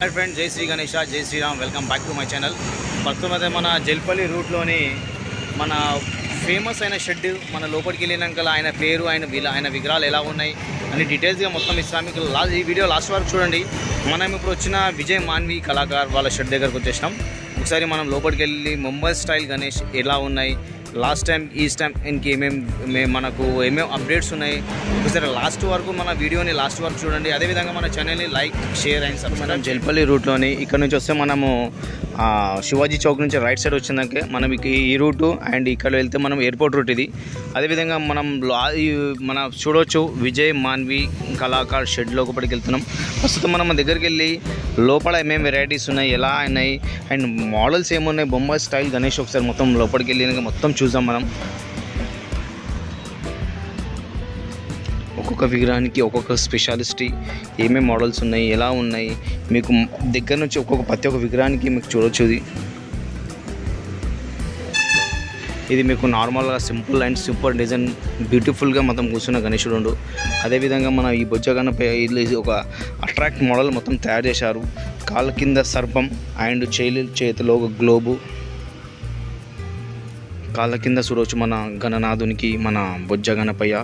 Hi friends, जय श्री गणेश, जय Shriram. Welcome back to my channel. ప్రస్తుతం మన జల్పల్లి రూట్లోని మన ఫేమస్ అయిన షెడ్ మన లోపలికి వెళ్ళినాక ఆయన పేరు ఆయన విగ్రహాలు ఎలా ఉన్నాయి అని డీటెయిల్స్గా మొత్తం ఇస్తాను మీకు। ఈ వీడియో లాస్ట్ వరకు చూడండి। మనం ఇప్పుడు వచ్చిన విజయ్ మాన్వి కళాకార్ వాళ్ళ షెడ్ దగ్గరకు వచ్చేసినాం। ఒకసారి మనం లోపలికి వెళ్ళి ముంబై స్టైల్ గణేష్ ఎలా ఉన్నాయి, లాస్ట్ టైం ఈ టైం ఇంక మనకు ఏమేమి అప్డేట్స్ ఉన్నాయి ఒకసారి లాస్ట్ వరకు మన వీడియోని లాస్ట్ వరకు చూడండి। అదేవిధంగా మన ఛానల్ని లైక్, షేర్ అండ్ సబ్స్క్రైబ్। మనం జల్పల్లి రూట్లోని ఇక్కడ నుంచి వస్తే మనము శివాజీ చౌక్ నుంచి రైట్ సైడ్ వచ్చిందాకే మనం ఈ రూటు అండ్ ఇక్కడ వెళ్తే మనం ఎయిర్పోర్ట్ రూట్ ఇది। అదేవిధంగా మన చూడవచ్చు విజయ్ మాన్వి కళాకార్ షెడ్ లోపలికి వెళ్తున్నాం। ప్రస్తుతం మనం దగ్గరికి వెళ్ళి లోపల ఏమేమి వెరైటీస్ ఉన్నాయి, ఎలా ఉన్నాయి అండ్ మోడల్స్ ఏమున్నాయి, బొమ్మ స్టైల్ గణేష్ ఒకసారి మొత్తం లోపలికి వెళ్ళినాక మొత్తం చూద్దాం మనం। ఒక్కొక్క విగ్రహానికి ఒక్కొక్క స్పెషాలిటీ, ఏమేమి మోడల్స్ ఉన్నాయి, ఎలా ఉన్నాయి మీకు దగ్గర నుంచి ప్రతి ఒక్క విగ్రహానికి మీకు చూడవచ్చు। ఇది మీకు నార్మల్గా సింపుల్ అండ్ సూపర్ డిజైన్ బ్యూటిఫుల్గా మొత్తం కూర్చున్న గణేశుడు ఉండు। అదేవిధంగా మన ఈ బొజ్జగణపై ఇది ఒక అట్రాక్ట్ మోడల్ మొత్తం తయారు చేశారు। కాళ్ళ కింద సర్పం అండ్ చేతిలో ఒక గ్లోబు, కాళ్ళ కింద చూడవచ్చు మన గణనాథునికి మన బొజ్జ గణపయ్య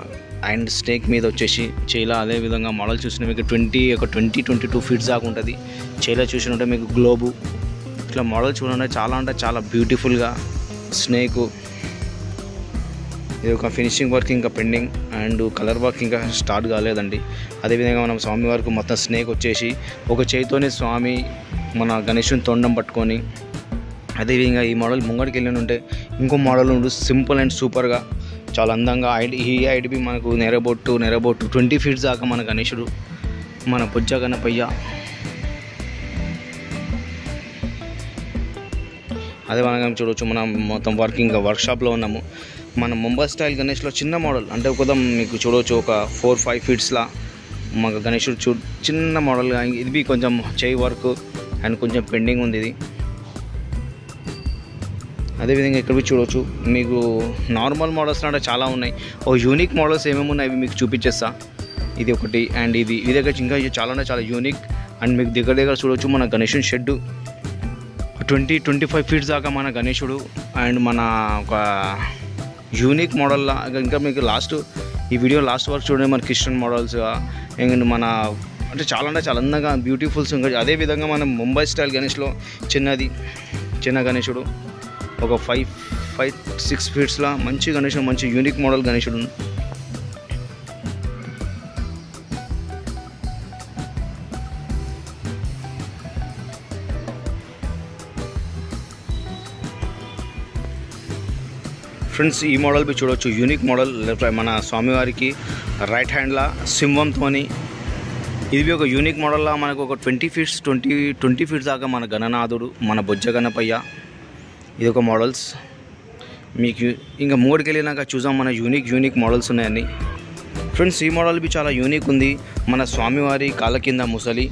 అండ్ స్నేక్ మీద వచ్చేసి చేలా। అదేవిధంగా మోడల్ చూసిన మీకు 20-22 ఫీట్స్ దాకా ఉంటుంది। చేలా చూసినట్టే మీకు గ్లోబు, ఇట్లా మోడల్ చూడండి చాలా అంటే చాలా బ్యూటిఫుల్గా స్నేకు। ఇది ఒక ఫినిషింగ్ వర్క్ ఇంకా పెండింగ్ అండ్ కలర్ వర్క్ ఇంకా స్టార్ట్ కాలేదండి। అదేవిధంగా మనం స్వామి వారికి మొత్తం స్నేక్ వచ్చేసి ఒక చేతితోనే స్వామి మన గణేశుని తొండం పట్టుకొని, అదేవిధంగా ఈ మోడల్ ముంగడికి వెళ్ళి ఉంటే ఇంకో మోడల్ ఉండు సింపుల్ అండ్ సూపర్గా చాలా అందంగా ఈ ఐడిపి మనకు నెరబొట్టు 20 ఫీట్స్ దాకా మన గణేశుడు మన బొజ్జ గణపయ్య। అదే మనం చూడవచ్చు మనం మొత్తం వర్క్షాప్లో ఉన్నాము। మన ముంబై స్టైల్ గణేష్లో చిన్న మోడల్ అంటే ఒకదం మీకు చూడవచ్చు ఒక 4-5 ఫీట్స్లా మన గణేశుడు చిన్న మోడల్గా, ఇది కొంచెం చేయి వర్క్ అండ్ కొంచెం పెండింగ్ ఉంది ఇది। అదేవిధంగా ఇక్కడ చూడవచ్చు మీకు నార్మల్ మోడల్స్ అంటే చాలా ఉన్నాయి, ఓ యూనిక్ మోడల్స్ ఏమేమి ఉన్నాయి అవి మీకు చూపించేస్తా। ఇది ఒకటి అండ్ ఇది దగ్గర ఇంకా చాలా అంటే చాలా యూనిక్ అండ్ మీకు దగ్గర చూడవచ్చు మన గణేశుని షెడ్ 20-25 ఫీట్స్ దాకా మన గణేశుడు అండ్ మన ఒక యూనిక్ మోడల్లా। ఇంకా మీకు ఈ వీడియో లాస్ట్ వరకు చూడండి మన క్రిస్టియన్ మోడల్స్ అండ్ మన అంటే చాలా అందంగా బ్యూటిఫుల్స్ ఇంకా। అదేవిధంగా మనం ముంబై స్టైల్ గణేష్లో చిన్న గణేశుడు ఒక 5-6 ఫీట్స్లా మంచి గణేశుడు, మంచి యూనిక్ మోడల్ గణేశుడు। ఫ్రెండ్స్ ఈ మోడల్ బి చూడవచ్చు యూనిక్ మోడల్, మన స్వామివారికి రైట్ హ్యాండ్లా సింహంతోని ఇది ఒక యూనిక్ మోడల్లా మనకు ఒక 20 ఫీట్స్ దాకా మన గణనాథుడు మన బొజ్జ గణపయ్య। ఇది ఒక మోడల్స్ మీకు ఇంకా మూడికి వెళ్ళినాక చూసాం మన యూనిక్ మోడల్స్ ఉన్నాయని। ఫ్రెండ్స్ ఈ మోడల్ బి చాలా యూనిక్ ఉంది, మన స్వామివారి కాళ్ళ కింద ముసలి,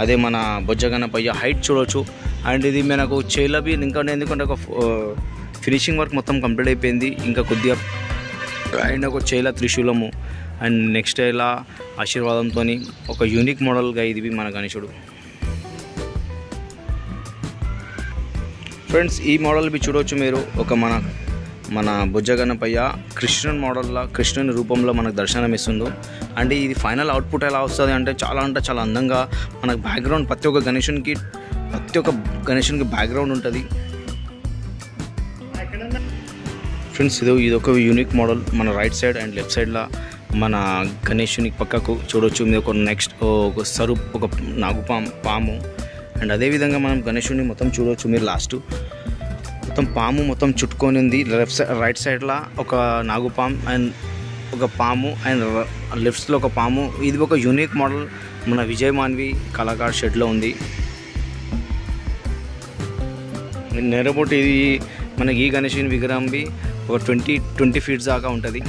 అదే మన బొజ్జ గణపయ్య హైట్ చూడవచ్చు అండ్ ఇది మనకు చేలబి ఇంకా ఎందుకంటే ఒక ఫినిషింగ్ వర్క్ మొత్తం కంప్లీట్ అయిపోయింది, ఇంకా కొద్దిగా అండ్ ఒక చేల త్రిశూలము అండ్ నెక్స్ట్ ఇలా ఆశీర్వాదంతో ఒక యూనిక్ మోడల్గా ఇది మన గణేశుడు। ఫ్రెండ్స్ ఈ మోడల్ బి చూడవచ్చు మీరు ఒక మన బొజ్జ గణపయ్య కృష్ణుని మోడల్లా కృష్ణుని రూపంలో మనకు దర్శనం ఇస్తుందో అంటే ఇది ఫైనల్ అవుట్పుట్ ఎలా వస్తుంది అంటే చాలా అందంగా మనకు బ్యాక్గ్రౌండ్ ప్రతి ఒక్క గణేశునికి బ్యాక్గ్రౌండ్ ఉంటుంది। ఫ్రెండ్స్ ఇది ఒక యూనిక్ మోడల్ మన రైట్ సైడ్ అండ్ లెఫ్ట్ సైడ్లో మన గణేశుని పక్కకు చూడవచ్చు మీరు ఒక నెక్స్ట్ ఒక సరుపు ఒక పాము అండ్ అదేవిధంగా మనం గణేశుని మొత్తం చూడవచ్చు మీరు లాస్ట్ మొత్తం పాము మొత్తం చుట్టుకొని ఉంది। రైట్ సైడ్లో ఒక నాగుపాము అండ్ ఒక పాము అండ్ లెఫ్ట్స్లో ఒక పాము। ఇది ఒక యూనిక్ మోడల్ మన విజయ్ మాన్వి కళాకార్ షెడ్లో ఉంది। నెరబొట్టు ఇది మనకి ఈ గణేశుని విగ్రహం బి ఒక 20 ఫీట్స్ దాకా ఉంటుంది।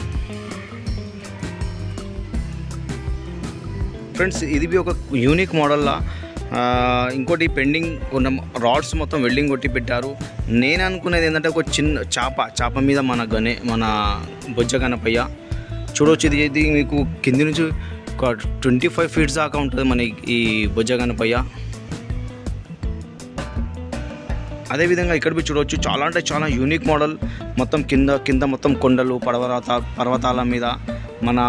ఫ్రెండ్స్ ఇది బి ఒక యూనిక్ మోడల్లా ఇంకోటి పెండింగ్ ఉన్న రాడ్స్ మొత్తం వెల్డింగ్ కొట్టి పెట్టారు। నేను అనుకునేది ఏంటంటే ఒక చిన్న చాప మీద మన బొజ్జ గణపయ్య చూడవచ్చు। ఇది మీకు కింది నుంచి ఒక 25 ఫీట్స్ దాకా ఉంటుంది మన ఈ బొజ్జ గణపయ్య। అదేవిధంగా ఇక్కడ మీరు చూడవచ్చు, చాలా అంటే చాలా యూనిక్ మోడల్. మొత్తం కింద మొత్తం కొండలు పర్వతాల మీద మన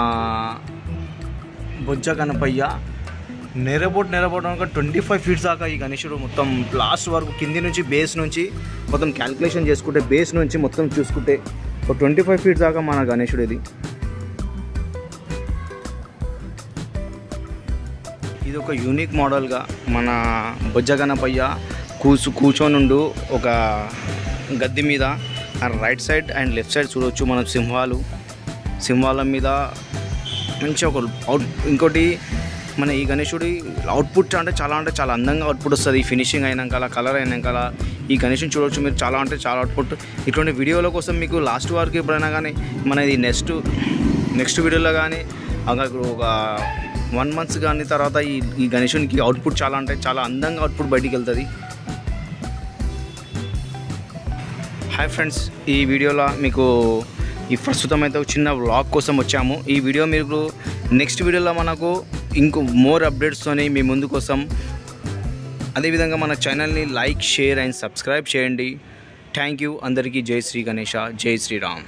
బొజ్జ గణపయ్య నెరబోట్ 25 ఫీట్స్ దాకా ఈ గణేశుడు మొత్తం లాస్ట్ వరకు కింది నుంచి బేస్ నుంచి మొత్తం క్యాలిక్యులేషన్ చేసుకుంటే బేస్ నుంచి మొత్తం చూసుకుంటే ఒక 25 ఫీట్స్ దాకా మన గణేశుడు. ఇది ఒక యూనిక్ మోడల్గా మన బొజ్జ గణపయ్య కూర్చొనుండు ఒక గద్దె మీద. Right side and left side చూడవచ్చు మనం సింహాల మీద మంచి ఒక ఇంకోటి మన ఈ గణేశుడి అవుట్పుట్ అంటే చాలా అందంగా అవుట్పుట్ వస్తుంది. ఫినిషింగ్ అయినాక కలర్ అయినాక ఈ గణేశుని చూడవచ్చు మీరు, చాలా అంటే చాలా అవుట్పుట్. ఇటువంటి వీడియోల కోసం మీకు లాస్ట్ వరకు ఎప్పుడైనా కానీ మన ఇది నెక్స్ట్ వీడియోలో కానీ ఒక 1 month కానీ తర్వాత ఈ గణేశునికి అవుట్పుట్ చాలా అంటే చాలా అందంగా అవుట్పుట్ బయటికి వెళ్తుంది. హాయ్ ఫ్రెండ్స్, ఈ వీడియోలో మీకు ఈ ప్రస్తుతం అయితే చిన్న వ్లాగ్ కోసం వచ్చాము. ఈ వీడియో మీకు నెక్స్ట్ వీడియోలో మనకు ఇంకో మోర్ అప్డేట్స్తోని మీ ముందు కోసం. అదేవిధంగా మన ఛానల్ని లైక్, షేర్ అండ్ సబ్స్క్రైబ్ చేయండి. Thank you. అందరికీ జై శ్రీ గణేష, జై శ్రీరామ్.